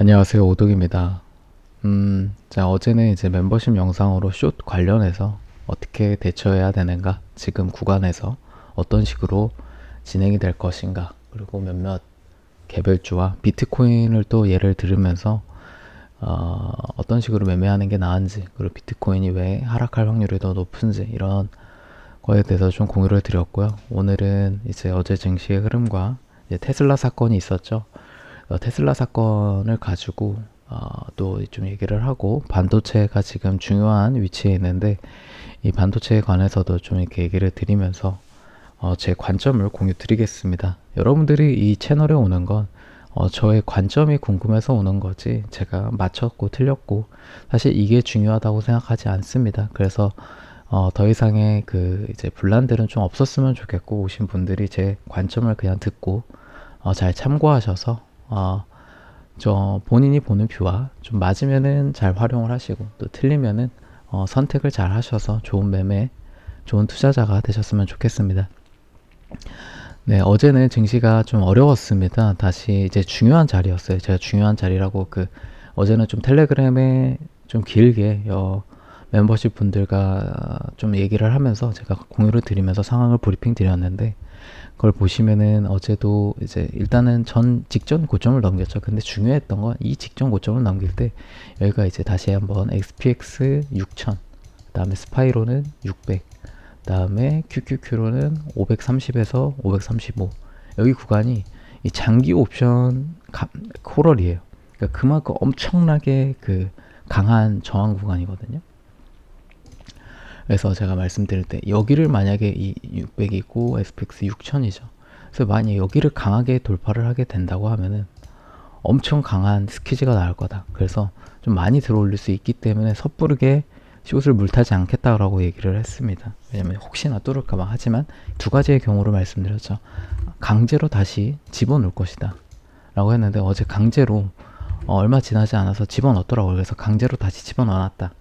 안녕하세요, 오독입니다. 자, 어제는 이제 멤버십 영상으로 숏 관련해서 어떻게 대처해야 되는가, 지금 구간에서 어떤 식으로 진행이 될 것인가, 그리고 몇몇 개별주와 비트코인을 또 예를 들으면서 어떤 식으로 매매하는 게 나은지, 그리고 비트코인이 왜 하락할 확률이 더 높은지 이런 거에 대해서 좀 공유를 드렸고요. 오늘은 이제 어제 증시의 흐름과 이제 테슬라 사건이 있었죠. 테슬라 사건을 가지고 또 좀 얘기를 하고, 반도체가 지금 중요한 위치에 있는데 이 반도체에 관해서도 좀 이렇게 얘기를 드리면서 제 관점을 공유 드리겠습니다. 여러분들이 이 채널에 오는 건 저의 관점이 궁금해서 오는 거지, 제가 맞췄고 틀렸고 사실 이게 중요하다고 생각하지 않습니다. 그래서 더 이상의 그 이제 분란들은 좀 없었으면 좋겠고, 오신 분들이 제 관점을 그냥 듣고 잘 참고하셔서 저 본인이 보는 뷰와 좀 맞으면은 잘 활용을 하시고, 또 틀리면은 선택을 잘 하셔서 좋은 매매, 좋은 투자자가 되셨으면 좋겠습니다. 네, 어제는 증시가 좀 어려웠습니다. 다시 이제 중요한 자리였어요. 제가 중요한 자리라고 어제는 좀 텔레그램에 좀 길게 멤버십 분들과 좀 얘기를 하면서 제가 공유를 드리면서 상황을 브리핑 드렸는데, 그걸 보시면은 어제도 이제 일단은 전 직전 고점을 넘겼죠. 근데 중요했던 건 이 직전 고점을 넘길 때 여기가 이제 다시 한번 XPX 6000, 그다음에 스파이로는 600, 그다음에 QQQ로는 530에서 535, 여기 구간이 이 장기 옵션 코럴이에요. 그러니까 그만큼 엄청나게 강한 저항 구간이거든요. 그래서 제가 말씀드릴 때 여기를 만약에 이 600이고 SPX 6000이죠. 그래서 만약 여기를 강하게 돌파를 하게 된다고 하면은 엄청 강한 스퀴즈가 나올 거다. 그래서 좀 많이 들어올릴 수 있기 때문에 섣부르게 숏을 물타지 않겠다라고 얘기를 했습니다. 왜냐면 혹시나 뚫을까봐. 하지만 두 가지의 경우를 말씀드렸죠. 강제로 다시 집어넣을 것이다 라고 했는데, 어제 강제로 얼마 지나지 않아서 집어넣더라고요. 그래서 강제로 다시 집어넣어놨다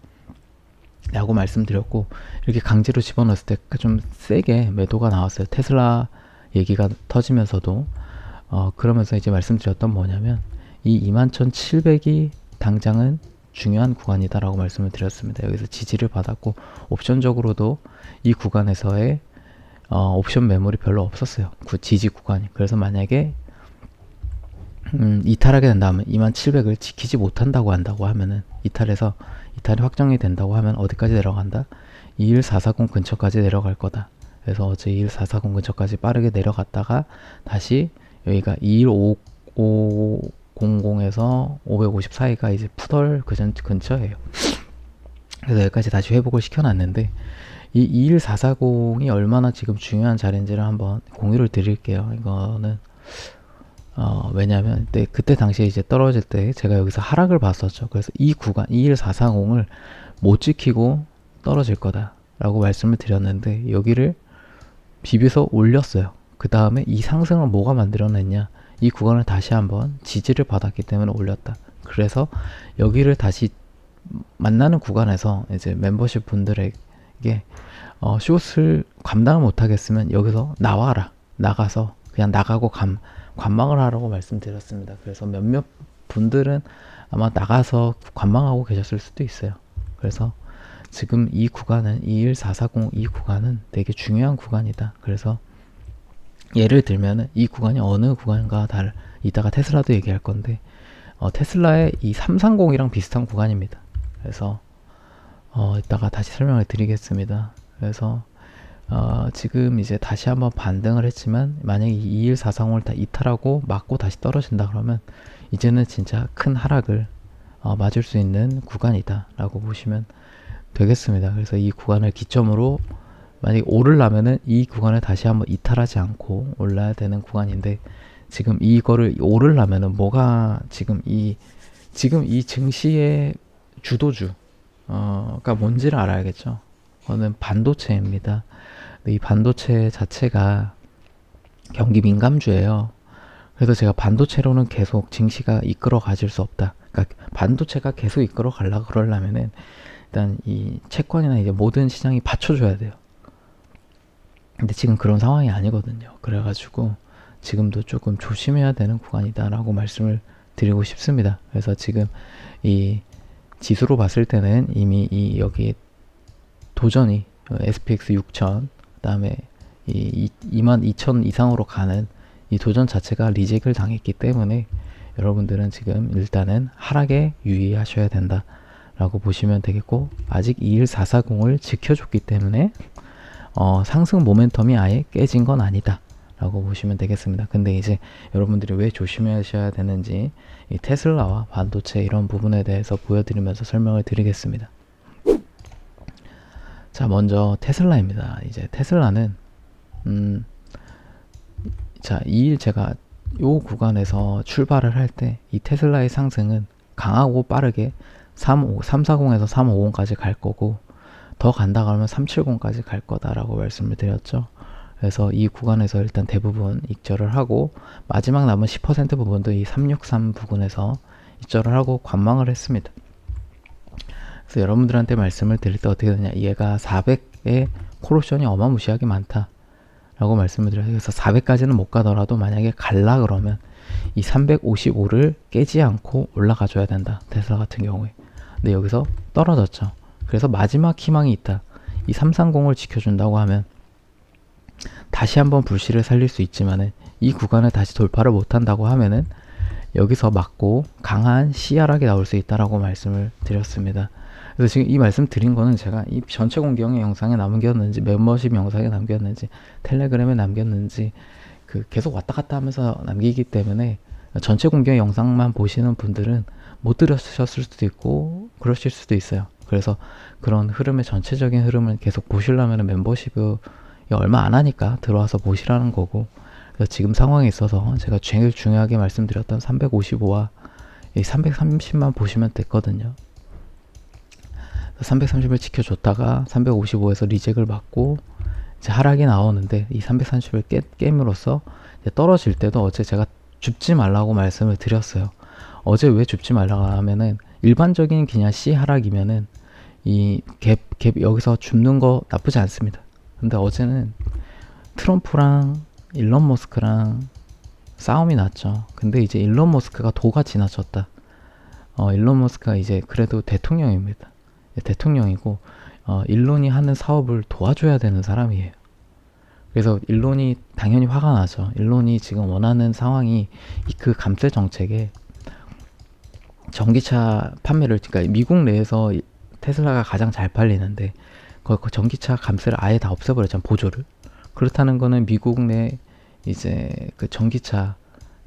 라고 말씀드렸고, 이렇게 강제로 집어넣었을 때 좀 세게 매도가 나왔어요. 테슬라 얘기가 터지면서도. 그러면서 이제 말씀드렸던 뭐냐면, 이 21,700이 당장은 중요한 구간이다 라고 말씀을 드렸습니다. 여기서 지지를 받았고, 옵션적으로도 이 구간에서의 옵션 매물이 별로 없었어요. 지지 구간이. 그래서 만약에 이탈하게 된다면 2700을 지키지 못한다고 한다고 하면은, 이탈이 확정이 된다고 하면 어디까지 내려간다? 21440 근처까지 내려갈 거다. 그래서 어제 21440 근처까지 빠르게 내려갔다가 다시 여기가 21500에서 550 사이가 이제 푸덜 근처예요. 그래서 여기까지 다시 회복을 시켜놨는데, 이 21440이 얼마나 지금 중요한 자리인지를 한번 공유를 드릴게요. 이거는 왜냐면 그때 당시에 이제 떨어질 때 제가 여기서 하락을 봤었죠. 그래서 이 구간 21440을 못 지키고 떨어질 거다 라고 말씀을 드렸는데, 여기를 비벼서 올렸어요. 그 다음에 이 상승을 뭐가 만들어냈냐, 이 구간을 다시 한번 지지를 받았기 때문에 올렸다. 그래서 여기를 다시 만나는 구간에서 이제 멤버십 분들에게 숏을 감당을 못하겠으면 여기서 나가서 그냥 나가고 관망을 하라고 말씀드렸습니다. 그래서 몇몇 분들은 아마 나가서 관망하고 계셨을 수도 있어요. 그래서 지금 이 구간은 21440, 이 구간은 되게 중요한 구간이다. 그래서 예를 들면은 이 구간이 어느 구간인가 이따가 테슬라도 얘기할 건데, 테슬라의 이 330이랑 비슷한 구간입니다. 그래서 이따가 다시 설명을 드리겠습니다. 그래서 지금 이제 다시 한번 반등을 했지만, 만약에 21430을 다 이탈하고 맞고 다시 떨어진다 그러면 이제는 진짜 큰 하락을 맞을 수 있는 구간이다 라고 보시면 되겠습니다. 그래서 이 구간을 기점으로 만약에 오르려면은 이 구간을 다시 한번 이탈하지 않고 올라야 되는 구간인데, 지금 이거를 오르려면은 뭐가 지금 이 증시의 주도주가 뭔지를 알아야겠죠. 그거는 반도체입니다. 이 반도체 자체가 경기 민감주예요. 그래서 제가 반도체로는 계속 증시가 이끌어 가질 수 없다. 그러니까 반도체가 계속 이끌어 가려고 그러려면은 일단 이 채권이나 이제 모든 시장이 받쳐줘야 돼요. 근데 지금 그런 상황이 아니거든요. 그래가지고 지금도 조금 조심해야 되는 구간이다라고 말씀을 드리고 싶습니다. 그래서 지금 이 지수로 봤을 때는 이미 이 여기 도전이 SPX 6000 그다음에 이 22,000 이상으로 가는 이 도전 자체가 리젝을 당했기 때문에 여러분들은 지금 일단은 하락에 유의하셔야 된다 라고 보시면 되겠고, 아직 21440을 지켜줬기 때문에 상승 모멘텀이 아예 깨진 건 아니다 라고 보시면 되겠습니다. 근데 이제 여러분들이 왜 조심하셔야 되는지 이 테슬라와 반도체 이런 부분에 대해서 보여드리면서 설명을 드리겠습니다. 자, 먼저 테슬라입니다. 이제 테슬라는 자, 2일 제가 요 구간에서 출발을 할 때 이 테슬라의 상승은 강하고 빠르게 340에서 350까지 갈 거고, 더 간다 그러면 370까지 갈 거다라고 말씀을 드렸죠. 그래서 이 구간에서 일단 대부분 익절을 하고, 마지막 남은 10% 부분도 이 363 부근에서 익절을 하고 관망을 했습니다. 그래서 여러분들한테 말씀을 드릴 때 어떻게 되냐, 얘가 400의 콜옵션이 어마무시하게 많다 라고 말씀을 드려요. 그래서 400까지는 못 가더라도 만약에 갈라 그러면 이 355를 깨지 않고 올라가 줘야 된다, 테슬라 같은 경우에. 근데 여기서 떨어졌죠. 그래서 마지막 희망이 있다, 이 330을 지켜준다고 하면 다시 한번 불씨를 살릴 수 있지만은, 이 구간을 다시 돌파를 못한다고 하면은 여기서 맞고 강한 CR하게 나올 수 있다라고 말씀을 드렸습니다. 그래서 지금 이 말씀 드린 거는 제가 이 전체 공개형의 영상에 남겼는지, 멤버십 영상에 남겼는지, 텔레그램에 남겼는지 계속 왔다 갔다 하면서 남기기 때문에 전체 공개형 영상만 보시는 분들은 못 들으셨을 수도 있고 그러실 수도 있어요. 그래서 그런 흐름의 전체적인 흐름을 계속 보시려면 멤버십이 얼마 안 하니까 들어와서 보시라는 거고, 그래서 지금 상황에 있어서 제가 제일 중요하게 말씀드렸던 355와 이 330만 보시면 됐거든요. 330을 지켜줬다가 355에서 리젝을 받고 이제 하락이 나오는데, 이 330을 깨임으로써 이제 떨어질 때도 어제 제가 줍지 말라고 말씀을 드렸어요. 어제 왜 줍지 말라고 하면은, 일반적인 그냥 C 하락이면은 이 갭 여기서 줍는 거 나쁘지 않습니다. 근데 어제는 트럼프랑 일론 머스크랑 싸움이 났죠. 근데 이제 일론 머스크가 도가 지나쳤다. 일론 머스크가 이제 그래도 대통령입니다. 대통령이고 일론이 하는 사업을 도와줘야 되는 사람이에요. 그래서 일론이 당연히 화가 나죠. 일론이 지금 원하는 상황이 그 감세 정책에 전기차 판매를, 그러니까 미국 내에서 테슬라가 가장 잘 팔리는데 그 전기차 감세를 아예 다 없애버렸잖아요, 보조를. 그렇다는 거는 미국 내 이제 그 전기차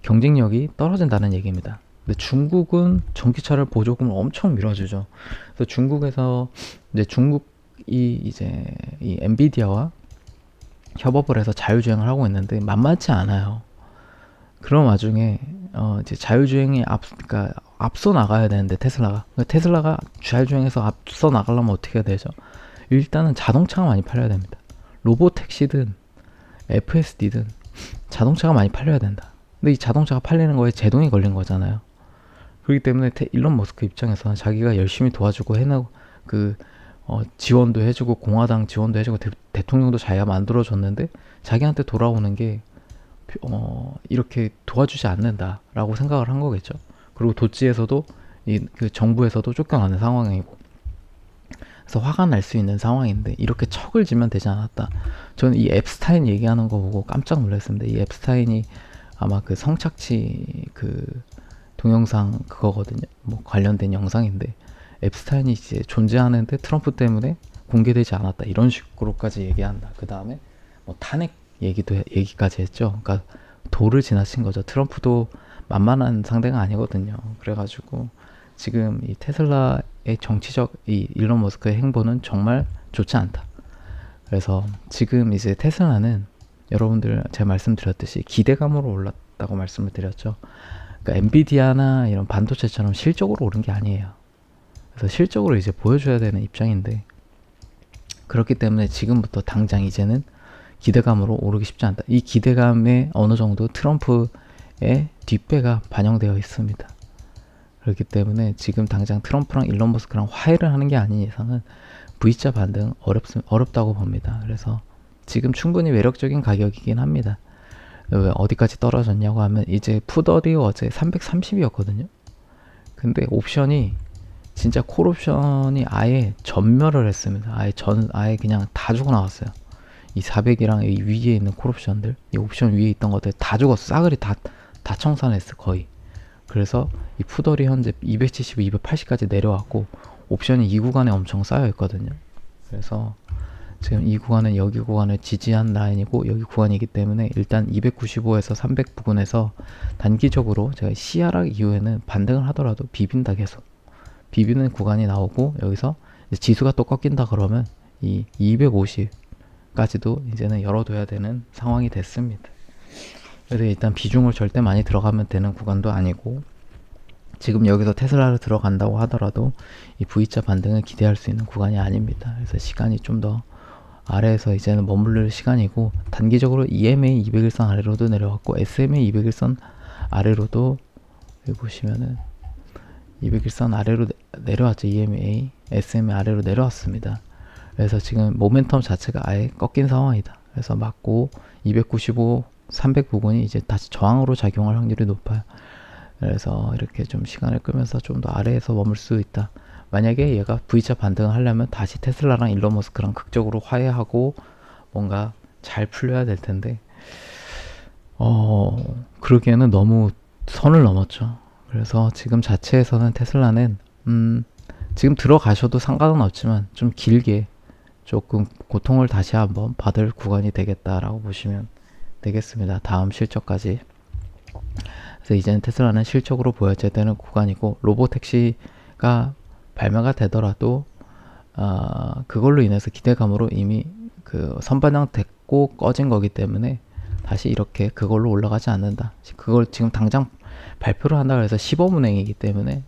경쟁력이 떨어진다는 얘기입니다. 근데 중국은 전기차를 보조금을 엄청 밀어주죠. 그래서 중국에서 이제 중국이 이제 이 엔비디아와 협업을 해서 자율주행을 하고 있는데 만만치 않아요. 그런 와중에 이제 자율주행이 그러니까 앞서 나가야 되는데 테슬라가 자율주행에서 앞서 나가려면 어떻게 해야 되죠? 일단은 자동차가 많이 팔려야 됩니다. 로보택시든 FSD든 자동차가 많이 팔려야 된다. 근데 이 자동차가 팔리는 거에 제동이 걸린 거잖아요. 그렇기 때문에 일론 머스크 입장에서는 자기가 열심히 도와주고 해나고 지원도 해주고 공화당 지원도 해주고 대통령도 자기가 만들어줬는데 자기한테 돌아오는 게 이렇게 도와주지 않는다라고 생각을 한 거겠죠. 그리고 도지에서도 그 정부에서도 쫓겨나는 상황이고, 그래서 화가 날 수 있는 상황인데 이렇게 척을 지면 되지 않았다. 저는 이 앱스타인 얘기하는 거 보고 깜짝 놀랐습니다. 이 앱스타인이 아마 그 성착취 동영상 그거거든요. 뭐 관련된 영상인데, 앱스타인이 이제 존재하는데 트럼프 때문에 공개되지 않았다, 이런 식으로까지 얘기한다. 그 다음에 뭐 탄핵 얘기까지 했죠. 그러니까 도를 지나친 거죠. 트럼프도 만만한 상대가 아니거든요. 그래가지고 지금 이 테슬라의 정치적 이 일론 머스크의 행보는 정말 좋지 않다. 그래서 지금 이제 테슬라는 여러분들 제가 말씀드렸듯이 기대감으로 올랐다고 말씀을 드렸죠. 그러니까 엔비디아나 이런 반도체처럼 실적으로 오른 게 아니에요. 그래서 실적으로 이제 보여줘야 되는 입장인데, 그렇기 때문에 지금부터 당장 이제는 기대감으로 오르기 쉽지 않다. 이 기대감에 어느 정도 트럼프의 뒷배가 반영되어 있습니다. 그렇기 때문에 지금 당장 트럼프랑 일론 머스크랑 화해를 하는 게 아닌 이상은 V자 반등 어렵다고 봅니다. 그래서 지금 충분히 매력적인 가격이긴 합니다. 왜 어디까지 떨어졌냐고 하면 이제 푸더리 어제 330이었거든요. 근데 옵션이 진짜 콜옵션이 아예 전멸을 했습니다. 아예 그냥 다 죽어 나왔어요. 이 400이랑 이 위에 있는 콜옵션들, 이 옵션 위에 있던 것들 다 죽었어. 싸그리 다 청산했어, 거의. 그래서 이 푸더리 현재 270, 280까지 내려왔고, 옵션이 이 구간에 엄청 쌓여 있거든요. 그래서 지금 이 구간은 여기 구간을 지지한 라인이고, 여기 구간이기 때문에 일단 295에서 300 부근에서 단기적으로 제가 시야락 이후에는 반등을 하더라도 비빈다 계속. 비비는 구간이 나오고, 여기서 지수가 또 꺾인다 그러면 이 250까지도 이제는 열어둬야 되는 상황이 됐습니다. 그래서 일단 비중을 절대 많이 들어가면 되는 구간도 아니고, 지금 여기서 테슬라를 들어간다고 하더라도 이 V자 반등을 기대할 수 있는 구간이 아닙니다. 그래서 시간이 좀 더 아래에서 이제는 머무를 시간이고, 단기적으로 EMA 200일선 아래로도 내려왔고, SMA 200일선 아래로도, 여기 보시면은 200일선 아래로 내려왔죠. EMA, SMA 아래로 내려왔습니다. 그래서 지금 모멘텀 자체가 아예 꺾인 상황이다. 그래서 맞고 295, 300 부분이 이제 다시 저항으로 작용할 확률이 높아요. 그래서 이렇게 좀 시간을 끄면서 좀 더 아래에서 머물 수 있다. 만약에 얘가 V자 반등을 하려면 다시 테슬라랑 일론 머스크랑 극적으로 화해하고 뭔가 잘 풀려야 될 텐데, 그러기에는 너무 선을 넘었죠. 그래서 지금 자체에서는 테슬라는 지금 들어가셔도 상관은 없지만 좀 길게 조금 고통을 다시 한번 받을 구간이 되겠다라고 보시면 되겠습니다. 다음 실적까지. 그래서 이제는 테슬라는 실적으로 보여져야 되는 구간이고, 로보택시가 발매가 되더라도 그걸로 인해서 기대감으로 이미 그 선반영 됐고 꺼진 거기 때문에 다시 이렇게 그걸로 올라가지 않는다. 그걸 지금 당장 발표를 한다고 해서 시범운행이기 때문에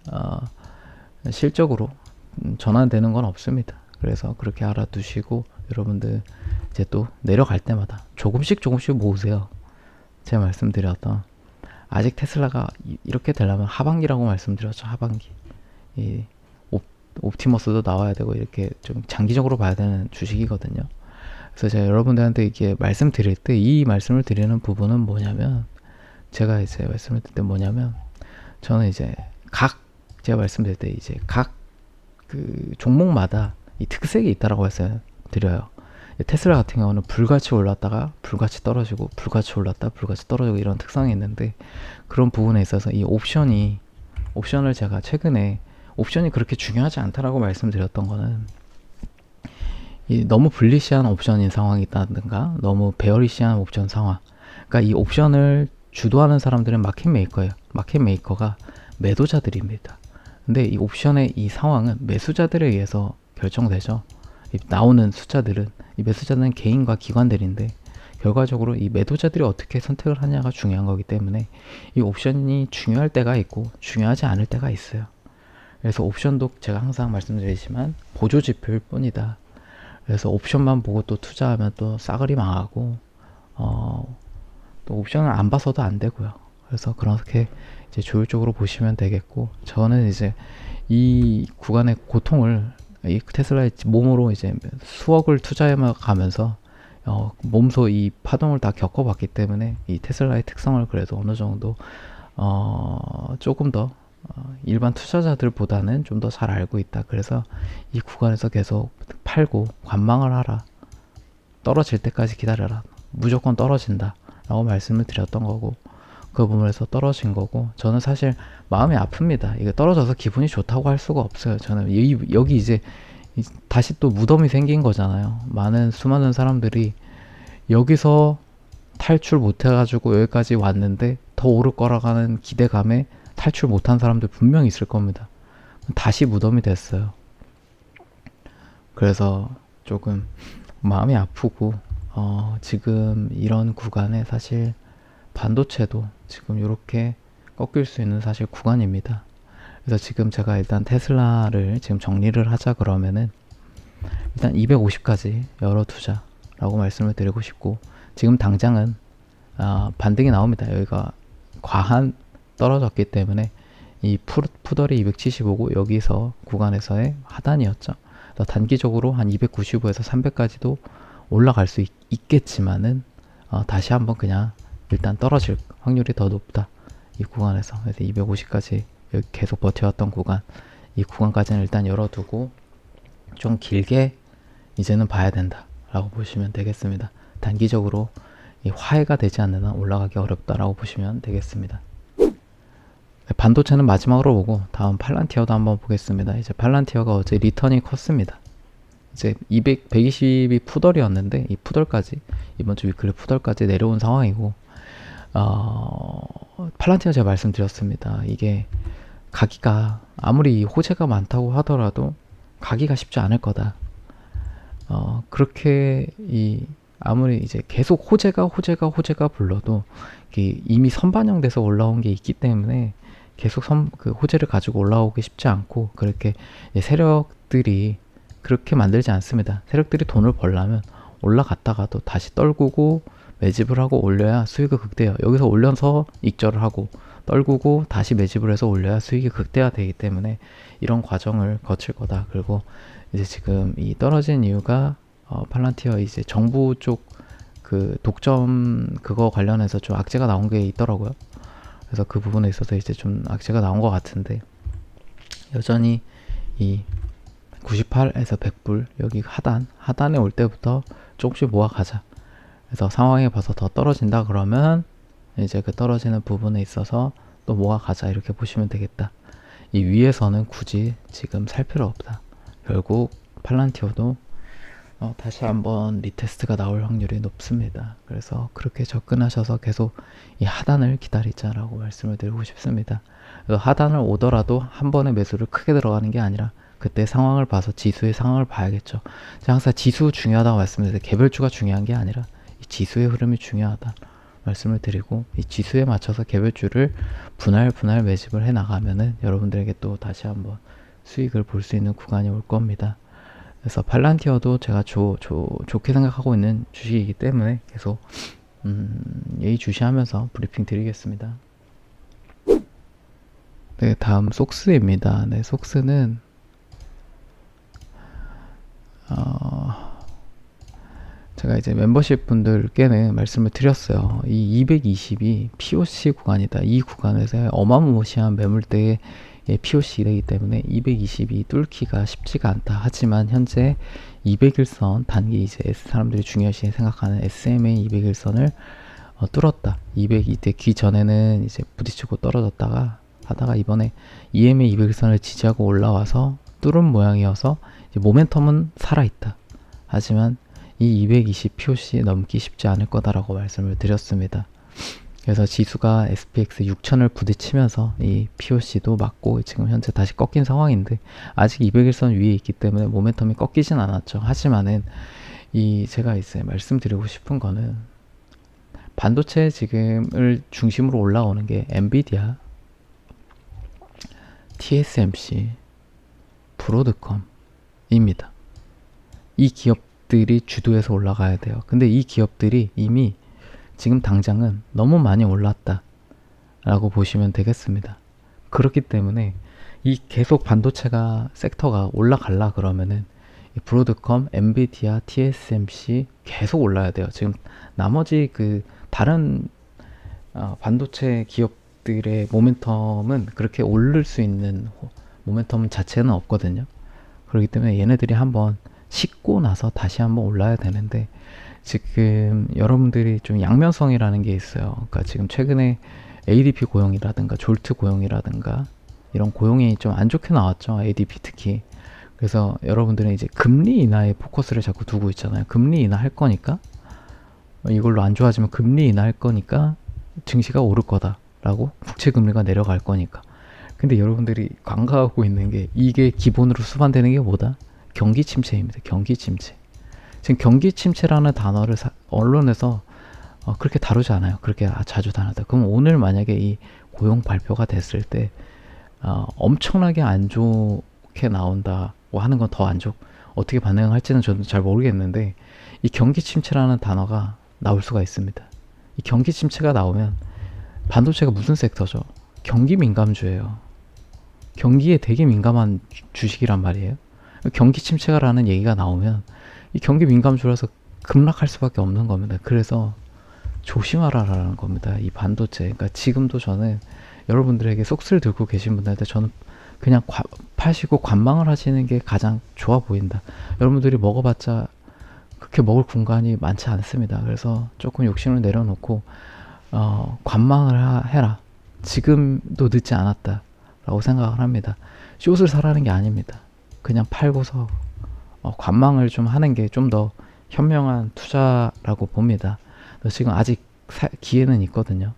실적으로 전환되는 건 없습니다. 그래서 그렇게 알아두시고, 여러분들 이제 또 내려갈 때마다 조금씩 모으세요. 제가 말씀드렸던, 아직 테슬라가 이렇게 되려면 하반기라고 말씀드렸죠. 하반기. 이 옵티머스도 나와야 되고 이렇게 좀 장기적으로 봐야 되는 주식이거든요. 그래서 제가 여러분들한테 이게 말씀드릴 때 이 말씀을 드리는 부분은 뭐냐면, 제가 이제 말씀을 드릴 때 뭐냐면, 저는 이제 제가 말씀드릴 때 이제 각 그 종목마다 이 특색이 있다라고 해서 드려요. 테슬라 같은 경우는 불같이 올랐다가 불같이 떨어지고, 불같이 올랐다 불같이 떨어지고, 이런 특성이 있는데, 그런 부분에 있어서 이 옵션을 제가 최근에 옵션이 그렇게 중요하지 않다라고 말씀드렸던 거는, 이 너무 불리시한 옵션인 상황이 있다든가 너무 베어리시한 옵션 상황, 그러니까 이 옵션을 주도하는 사람들은 마켓 메이커예요. 마켓 메이커가 매도자들입니다. 근데 이 옵션의 이 상황은 매수자들에 의해서 결정되죠. 나오는 숫자들은, 이 매수자는 개인과 기관들인데, 결과적으로 이 매도자들이 어떻게 선택을 하냐가 중요한 거기 때문에 이 옵션이 중요할 때가 있고 중요하지 않을 때가 있어요. 그래서 옵션도 제가 항상 말씀드리지만 보조 지표일 뿐이다. 그래서 옵션만 보고 또 투자하면 또 싸그리 망하고, 또 옵션을 안 봐서도 안 되고요. 그래서 그렇게 이제 조율적으로 보시면 되겠고, 저는 이제 이 구간의 고통을 이 테슬라의 몸으로 이제 수억을 투자해 가면서 몸소 이 파동을 다 겪어봤기 때문에 이 테슬라의 특성을 그래도 어느 정도 조금 더 일반 투자자들보다는 좀 더 잘 알고 있다. 그래서 이 구간에서 계속 팔고 관망을 하라. 떨어질 때까지 기다려라. 무조건 떨어진다 라고 말씀을 드렸던 거고, 그 부분에서 떨어진 거고, 저는 사실 마음이 아픕니다. 이게 떨어져서 기분이 좋다고 할 수가 없어요. 저는 여기 이제 다시 또 무덤이 생긴 거잖아요. 수많은 사람들이 여기서 탈출 못 해가지고 여기까지 왔는데 더 오를 거라가는 기대감에 탈출 못한 사람들 분명히 있을 겁니다. 다시 무덤이 됐어요. 그래서 조금 마음이 아프고, 지금 이런 구간에 사실 반도체도 지금 이렇게 꺾일 수 있는 사실 구간입니다. 그래서 지금 제가 일단 테슬라를 지금 정리를 하자 그러면은, 일단 250까지 열어두자라고 말씀을 드리고 싶고, 지금 당장은 반등이 나옵니다. 여기가 과한 떨어졌기 때문에 이 푸더리 275고 여기서 구간에서의 하단이었죠. 단기적으로 한 295에서 300까지도 올라갈 수 있겠지만은 다시 한번 그냥 일단 떨어질 확률이 더 높다. 이 구간에서. 그래서 250까지 계속 버텨왔던 구간, 이 구간까지는 일단 열어두고 좀 길게 이제는 봐야 된다 라고 보시면 되겠습니다. 단기적으로 이 화해가 되지 않는 한 올라가기 어렵다라고 보시면 되겠습니다. 반도체는 마지막으로 보고 다음 팔란티어도 한번 보겠습니다. 이제 팔란티어가 어제 리턴이 컸습니다. 이제 120이 푸덜이었는데 이 푸덜까지 이번 주 위클리 푸덜까지 내려온 상황이고, 팔란티어 제가 말씀드렸습니다. 이게 가기가 아무리 호재가 많다고 하더라도 가기가 쉽지 않을 거다. 그렇게 아무리 이제 계속 호재가 불러도 이미 선반영돼서 올라온 게 있기 때문에 계속 그 호재를 가지고 올라오기 쉽지 않고, 그렇게 세력들이 그렇게 만들지 않습니다. 세력들이 돈을 벌려면 올라갔다가도 다시 떨구고 매집을 하고 올려야 수익이 극대화. 여기서 올려서 익절을 하고 떨구고 다시 매집을 해서 올려야 수익이 극대화되기 때문에 이런 과정을 거칠 거다. 그리고 이제 지금 이 떨어진 이유가 팔란티어 이제 정부 쪽 그 독점 그거 관련해서 좀 악재가 나온 게 있더라고요. 그래서 그 부분에 있어서 이제 좀 악재가 나온 것 같은데, 여전히 이 98에서 100불 여기 하단에 올 때부터 조금씩 모아가자. 그래서 상황에 봐서 더 떨어진다 그러면 이제 그 떨어지는 부분에 있어서 또 모아가자 이렇게 보시면 되겠다. 이 위에서는 굳이 지금 살 필요 없다. 결국 팔란티어도 다시 한번 리테스트가 나올 확률이 높습니다. 그래서 그렇게 접근하셔서 계속 이 하단을 기다리자라고 말씀을 드리고 싶습니다. 하단을 오더라도 한 번에 매수를 크게 들어가는 게 아니라 그때 상황을 봐서 지수의 상황을 봐야겠죠. 제가 항상 지수 중요하다고 말씀드렸는데 개별주가 중요한 게 아니라 이 지수의 흐름이 중요하다 말씀을 드리고, 이 지수에 맞춰서 개별주를 분할 매집을 해 나가면은 여러분들에게 또 다시 한번 수익을 볼 수 있는 구간이 올 겁니다. 그래서 팔란티어도 제가 좋게 생각하고 있는 주식이기 때문에 계속 예의주시하면서 브리핑 드리겠습니다. 네, 다음 속스입니다. 네, 속스는 제가 이제 멤버십 분들께는 말씀을 드렸어요. 이 220이 POC 구간이다. 이 구간에서 어마무시한 매물대의 POC이기 때문에 220이 뚫기가 쉽지가 않다. 하지만 현재 200일선 단기 이제 사람들이 중요시 생각하는 SMA 200일선을 뚫었다. 200 이때 기 전에는 이제 부딪히고 떨어졌다가 하다가 이번에 EMA 200일선을 지지하고 올라와서 뚫은 모양이어서 이제 모멘텀은 살아있다. 하지만 이 220 POC 넘기 쉽지 않을 거다라고 말씀을 드렸습니다. 그래서 지수가 SPX 6000을 부딪히면서 이 POC도 맞고 지금 현재 다시 꺾인 상황인데, 아직 200일선 위에 있기 때문에 모멘텀이 꺾이진 않았죠. 하지만은 제가 이제 말씀드리고 싶은 거는 반도체 지금을 중심으로 올라오는 게 엔비디아, TSMC, 브로드컴입니다. 이 기업들이 주도해서 올라가야 돼요. 근데 이 기업들이 이미 지금 당장은 너무 많이 올랐다 라고 보시면 되겠습니다. 그렇기 때문에 이 계속 반도체가 섹터가 올라갈라 그러면은 이 브로드컴, 엔비디아, TSMC 계속 올라야 돼요. 지금 나머지 그 다른 반도체 기업들의 모멘텀은 그렇게 오를 수 있는 모멘텀 자체는 없거든요. 그렇기 때문에 얘네들이 한번 식고 나서 다시 한번 올라야 되는데, 지금 여러분들이 좀 양면성이라는 게 있어요. 그러니까 지금 최근에 ADP 고용이라든가 졸트 고용이라든가 이런 고용이 좀 안 좋게 나왔죠. ADP 특히. 그래서 여러분들은 이제 금리 인하에 포커스를 자꾸 두고 있잖아요. 금리 인하 할 거니까, 이걸로 안 좋아지면 금리 인하 할 거니까 증시가 오를 거다라고, 국채 금리가 내려갈 거니까. 근데 여러분들이 간과하고 있는 게, 이게 기본으로 수반되는 게 뭐다? 경기 침체입니다. 경기 침체. 지금 경기 침체라는 단어를 언론에서 그렇게 다루지 않아요. 그렇게 자주 다루다. 그럼 오늘 만약에 이 고용 발표가 됐을 때 엄청나게 안 좋게 나온다고 하는 건 더 안 좋. 어떻게 반응할지는 저도 잘 모르겠는데, 이 경기 침체라는 단어가 나올 수가 있습니다. 이 경기 침체가 나오면 반도체가 무슨 섹터죠? 경기 민감주예요. 경기에 되게 민감한 주식이란 말이에요. 경기 침체가라는 얘기가 나오면 이 경기 민감주라서 급락할 수밖에 없는 겁니다. 그래서 조심하라라는 겁니다. 이 반도체. 그러니까 지금도 저는 여러분들에게 속스를 들고 계신 분들한테 저는 그냥 파시고 관망을 하시는 게 가장 좋아 보인다. 여러분들이 먹어봤자 그렇게 먹을 공간이 많지 않습니다. 그래서 조금 욕심을 내려놓고 관망을 해라. 지금도 늦지 않았다 라고 생각을 합니다. 숏을 사라는 게 아닙니다. 그냥 팔고서 관망을 좀 하는 게 좀 더 현명한 투자라고 봅니다. 지금 아직 기회는 있거든요.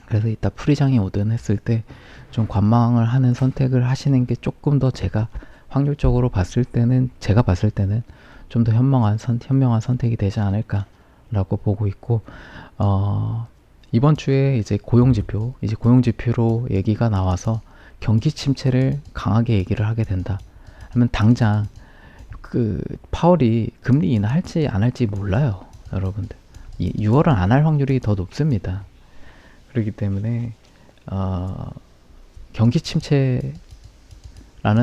그래서 이따 풀이장이 오든 했을 때 좀 관망을 하는 선택을 하시는 게 조금 더 제가 확률적으로 봤을 때는 좀 더 현명한 선택이 되지 않을까라고 보고 있고, 이번 주에 이제 고용지표로 얘기가 나와서 경기 침체를 강하게 얘기를 하게 된다 하면 당장 그 파월이 금리 인하할지 안 할지 몰라요. 여러분들 6월은 안 할 확률이 더 높습니다. 그렇기 때문에 경기 침체라는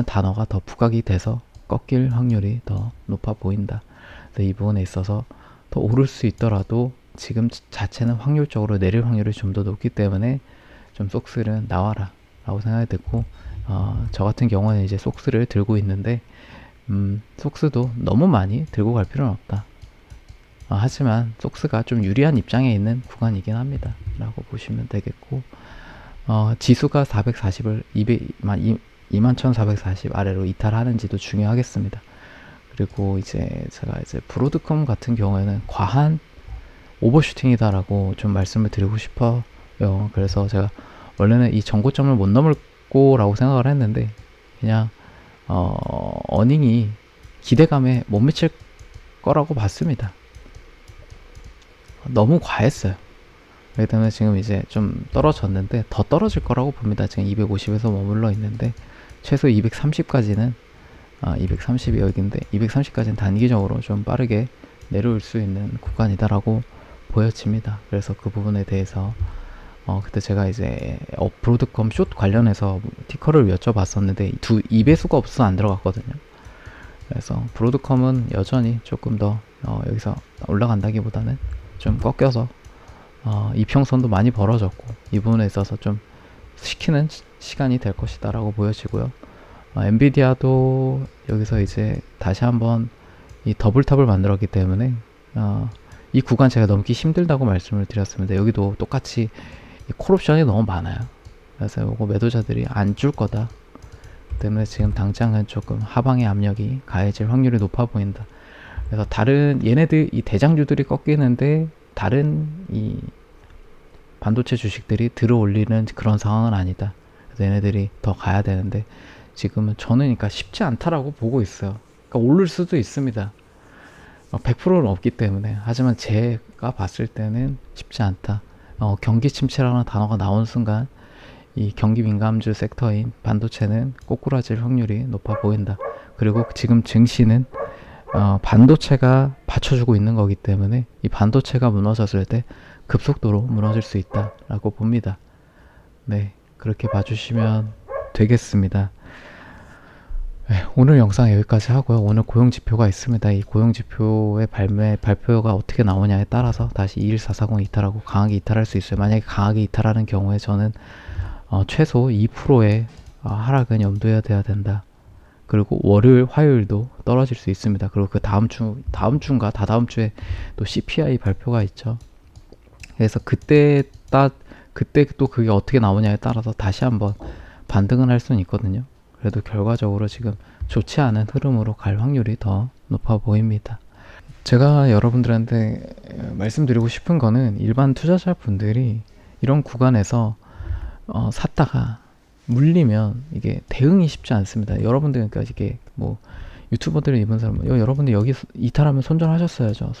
단어가 더 부각이 돼서 꺾일 확률이 더 높아 보인다. 그래서 이 부분에 있어서 더 오를 수 있더라도 지금 자체는 확률적으로 내릴 확률이 좀 더 높기 때문에 좀 속스는 나와라 라고 생각이 듣고, 저 같은 경우는 이제 속스를 들고 있는데 속스도 너무 많이 들고 갈 필요는 없다. 하지만 속스가 좀 유리한 입장에 있는 구간이긴 합니다 라고 보시면 되겠고, 지수가 440을 21,440 아래로 이탈하는지도 중요하겠습니다. 그리고 이제 제가 이제 브로드컴 같은 경우에는 과한 오버슈팅이다라고 좀 말씀을 드리고 싶어요. 그래서 제가 원래는 이 전고점을 못 넘을 거라고 생각을 했는데 그냥 어닝이 기대감에 못 미칠 거라고 봤습니다. 너무 과했어요. 그렇기 때문에 지금 이제 좀 떨어졌는데 더 떨어질 거라고 봅니다. 지금 250에서 머물러 있는데 최소 230까지는 230이 여기인데 230까지는 단기적으로 좀 빠르게 내려올 수 있는 구간이다라고 보여집니다. 그래서 그 부분에 대해서 그때 제가 이제 브로드컴 숏 관련해서 티커를 여쭤봤었는데 이 배수가 없어서 안 들어갔거든요. 그래서 브로드컴은 여전히 조금 더 여기서 올라간다기보다는 좀 꺾여서 이평선도 많이 벌어졌고 이 부분에 있어서 좀 시키는 시간이 될 것이다 라고 보여지고요. 엔비디아도 여기서 이제 다시 한번 이 더블탑을 만들었기 때문에 이 구간 제가 넘기 힘들다고 말씀을 드렸습니다. 여기도 똑같이 콜옵션이 너무 많아요. 그래서 이거 매도자들이 안 줄 거다 때문에 지금 당장은 조금 하방의 압력이 가해질 확률이 높아 보인다. 그래서 다른 얘네들 이 대장주들이 꺾이는데 다른 이 반도체 주식들이 들어올리는 그런 상황은 아니다. 그래서 얘네들이 더 가야 되는데 지금은 저는 그러니까 쉽지 않다라고 보고 있어요. 그러니까 오를 수도 있습니다. 100%는 없기 때문에. 하지만 제가 봤을 때는 쉽지 않다. 경기 침체라는 단어가 나온 순간 이 경기 민감주 섹터인 반도체는 꼬꾸라질 확률이 높아 보인다. 그리고 지금 증시는 반도체가 받쳐주고 있는 거기 때문에 이 반도체가 무너졌을 때 급속도로 무너질 수 있다라고 봅니다. 네, 그렇게 봐주시면 되겠습니다. 네, 오늘 영상 여기까지 하고요. 오늘 고용지표가 있습니다. 이 고용지표의 발표가 어떻게 나오냐에 따라서 다시 21440 이탈하고 강하게 이탈할 수 있어요. 만약에 강하게 이탈하는 경우에 저는 최소 2%의 하락은 염두에 둬야 된다. 그리고 월요일, 화요일도 떨어질 수 있습니다. 그리고 그 다음 주인가 다다음 주에 또 CPI 발표가 있죠. 그래서 그때 또 그게 어떻게 나오냐에 따라서 다시 한번 반등은 할 수는 있거든요. 그래도 결과적으로 지금 좋지 않은 흐름으로 갈 확률이 더 높아 보입니다. 제가 여러분들한테 말씀드리고 싶은 거는 일반 투자자분들이 이런 구간에서 샀다가 물리면 이게 대응이 쉽지 않습니다. 여러분들 그러니까 이게 뭐 유튜버들을 입은 사람 여러분들 여기 이탈하면 손절하셨어야죠.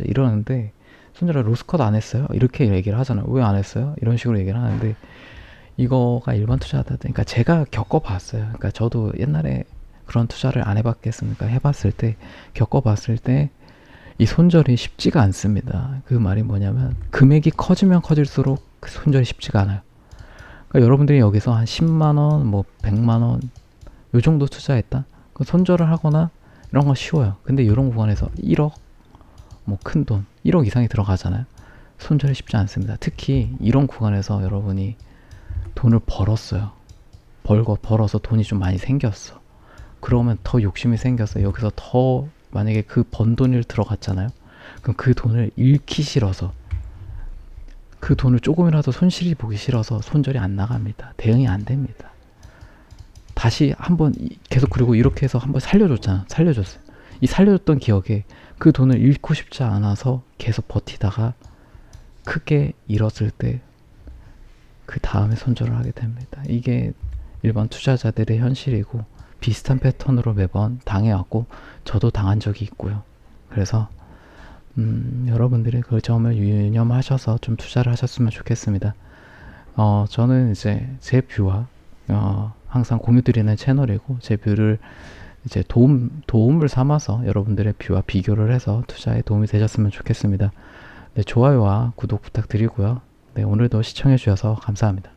이러는데 손절을 로스컷 안 했어요? 이렇게 얘기를 하잖아요. 왜 안 했어요? 이런 식으로 얘기를 하는데 이거가 일반 투자자들 그러니까 제가 겪어봤어요. 그러니까 저도 옛날에 그런 투자를 안 해봤겠습니까? 해봤을 때 겪어봤을 때 이 손절이 쉽지가 않습니다. 그 말이 뭐냐면 금액이 커지면 커질수록 그 손절이 쉽지가 않아요. 그러니까 여러분들이 여기서 한 10만원, 뭐 100만원 요 정도 투자했다? 그 손절을 하거나 이런 건 쉬워요. 근데 이런 구간에서 1억, 뭐 큰 돈, 1억 이상이 들어가잖아요. 손절이 쉽지 않습니다. 특히 이런 구간에서 여러분이 돈을 벌었어요. 벌어서 돈이 좀 많이 생겼어. 그러면 더 욕심이 생겨서 여기서 더 만약에 그 번 돈을 들어갔잖아요. 그럼 그 돈을 잃기 싫어서 그 돈을 조금이라도 손실이 보기 싫어서 손절이 안 나갑니다. 대응이 안 됩니다. 다시 한번 계속 그리고 이렇게 해서 한번 살려줬잖아. 살려줬어요. 이 살려줬던 기억에 그 돈을 잃고 싶지 않아서 계속 버티다가 크게 잃었을 때 그 다음에 손절을 하게 됩니다. 이게 일반 투자자들의 현실이고 비슷한 패턴으로 매번 당해왔고 저도 당한 적이 있고요. 그래서 여러분들이 그 점을 유념하셔서 좀 투자를 하셨으면 좋겠습니다. 저는 이제 제 뷰와 항상 공유드리는 채널이고 제 뷰를 이제 도움을 삼아서 여러분들의 뷰와 비교를 해서 투자에 도움이 되셨으면 좋겠습니다. 네, 좋아요와 구독 부탁드리고요. 네, 오늘도 시청해 주셔서 감사합니다.